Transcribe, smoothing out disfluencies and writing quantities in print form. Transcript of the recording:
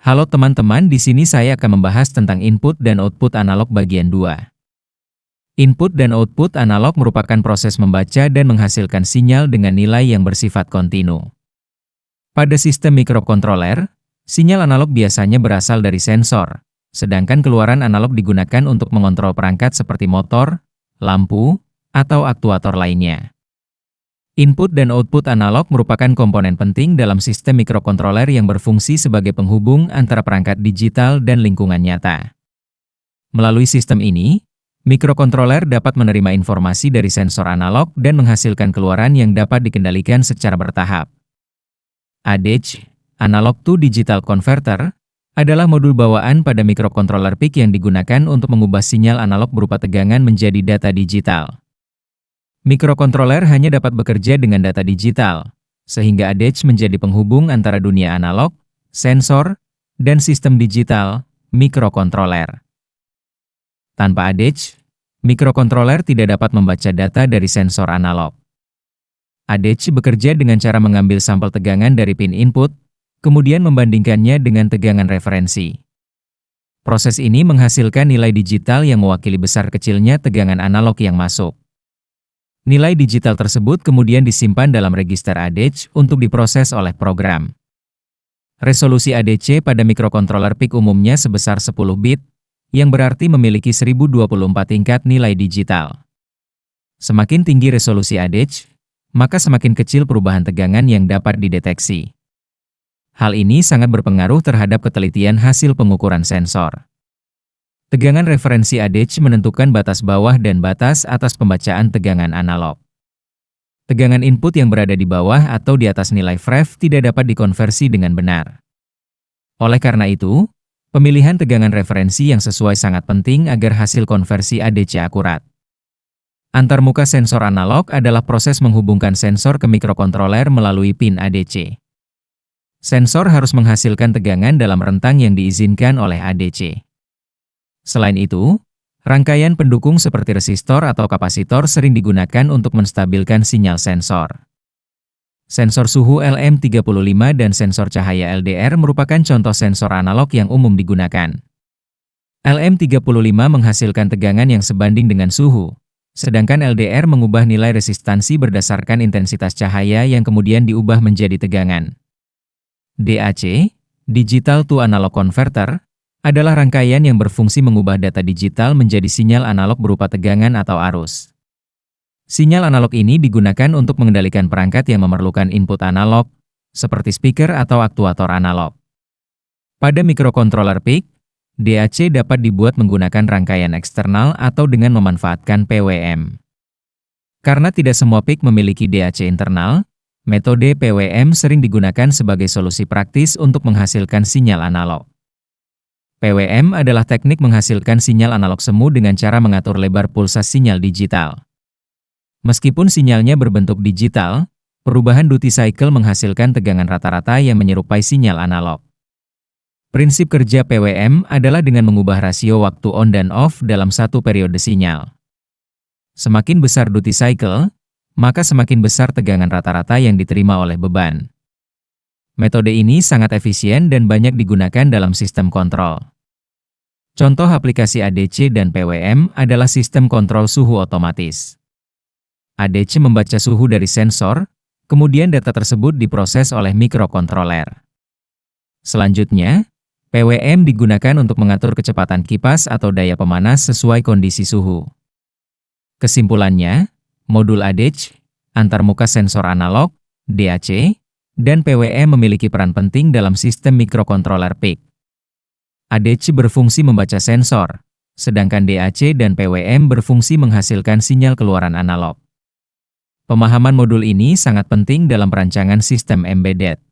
Halo teman-teman, di sini saya akan membahas tentang input dan output analog bagian 2. Input dan output analog merupakan proses membaca dan menghasilkan sinyal dengan nilai yang bersifat kontinu. Pada sistem mikrokontroler, sinyal analog biasanya berasal dari sensor, sedangkan keluaran analog digunakan untuk mengontrol perangkat seperti motor, lampu, atau aktuator lainnya. Input dan output analog merupakan komponen penting dalam sistem mikrokontroler yang berfungsi sebagai penghubung antara perangkat digital dan lingkungan nyata. Melalui sistem ini, mikrokontroler dapat menerima informasi dari sensor analog dan menghasilkan keluaran yang dapat dikendalikan secara bertahap. ADC, Analog to Digital Converter, adalah modul bawaan pada mikrokontroler PIC yang digunakan untuk mengubah sinyal analog berupa tegangan menjadi data digital. Mikrokontroler hanya dapat bekerja dengan data digital, sehingga ADC menjadi penghubung antara dunia analog, sensor, dan sistem digital, mikrokontroler. Tanpa ADC, mikrokontroler tidak dapat membaca data dari sensor analog. ADC bekerja dengan cara mengambil sampel tegangan dari pin input, kemudian membandingkannya dengan tegangan referensi. Proses ini menghasilkan nilai digital yang mewakili besar kecilnya tegangan analog yang masuk. Nilai digital tersebut kemudian disimpan dalam register ADC untuk diproses oleh program. Resolusi ADC pada mikrokontroler PIC umumnya sebesar 10 bit, yang berarti memiliki 1024 tingkat nilai digital. Semakin tinggi resolusi ADC, maka semakin kecil perubahan tegangan yang dapat dideteksi. Hal ini sangat berpengaruh terhadap ketelitian hasil pengukuran sensor. Tegangan referensi ADC menentukan batas bawah dan batas atas pembacaan tegangan analog. Tegangan input yang berada di bawah atau di atas nilai FREV tidak dapat dikonversi dengan benar. Oleh karena itu, pemilihan tegangan referensi yang sesuai sangat penting agar hasil konversi ADC akurat. Antarmuka sensor analog adalah proses menghubungkan sensor ke mikrokontroler melalui pin ADC. Sensor harus menghasilkan tegangan dalam rentang yang diizinkan oleh ADC. Selain itu, rangkaian pendukung seperti resistor atau kapasitor sering digunakan untuk menstabilkan sinyal sensor. Sensor suhu LM35 dan sensor cahaya LDR merupakan contoh sensor analog yang umum digunakan. LM35 menghasilkan tegangan yang sebanding dengan suhu, sedangkan LDR mengubah nilai resistansi berdasarkan intensitas cahaya yang kemudian diubah menjadi tegangan. DAC, Digital to Analog Converter, adalah rangkaian yang berfungsi mengubah data digital menjadi sinyal analog berupa tegangan atau arus. Sinyal analog ini digunakan untuk mengendalikan perangkat yang memerlukan input analog, seperti speaker atau aktuator analog. Pada mikrokontroler PIC, DAC dapat dibuat menggunakan rangkaian eksternal atau dengan memanfaatkan PWM. Karena tidak semua PIC memiliki DAC internal, metode PWM sering digunakan sebagai solusi praktis untuk menghasilkan sinyal analog. PWM adalah teknik menghasilkan sinyal analog semu dengan cara mengatur lebar pulsa sinyal digital. Meskipun sinyalnya berbentuk digital, perubahan duty cycle menghasilkan tegangan rata-rata yang menyerupai sinyal analog. Prinsip kerja PWM adalah dengan mengubah rasio waktu on dan off dalam satu periode sinyal. Semakin besar duty cycle, maka semakin besar tegangan rata-rata yang diterima oleh beban. Metode ini sangat efisien dan banyak digunakan dalam sistem kontrol. Contoh aplikasi ADC dan PWM adalah sistem kontrol suhu otomatis. ADC membaca suhu dari sensor, kemudian data tersebut diproses oleh mikrokontroler. Selanjutnya, PWM digunakan untuk mengatur kecepatan kipas atau daya pemanas sesuai kondisi suhu. Kesimpulannya, modul ADC, antarmuka sensor analog, DAC, dan PWM memiliki peran penting dalam sistem mikrokontroler PIC. ADC berfungsi membaca sensor, sedangkan DAC dan PWM berfungsi menghasilkan sinyal keluaran analog. Pemahaman modul ini sangat penting dalam perancangan sistem embedded.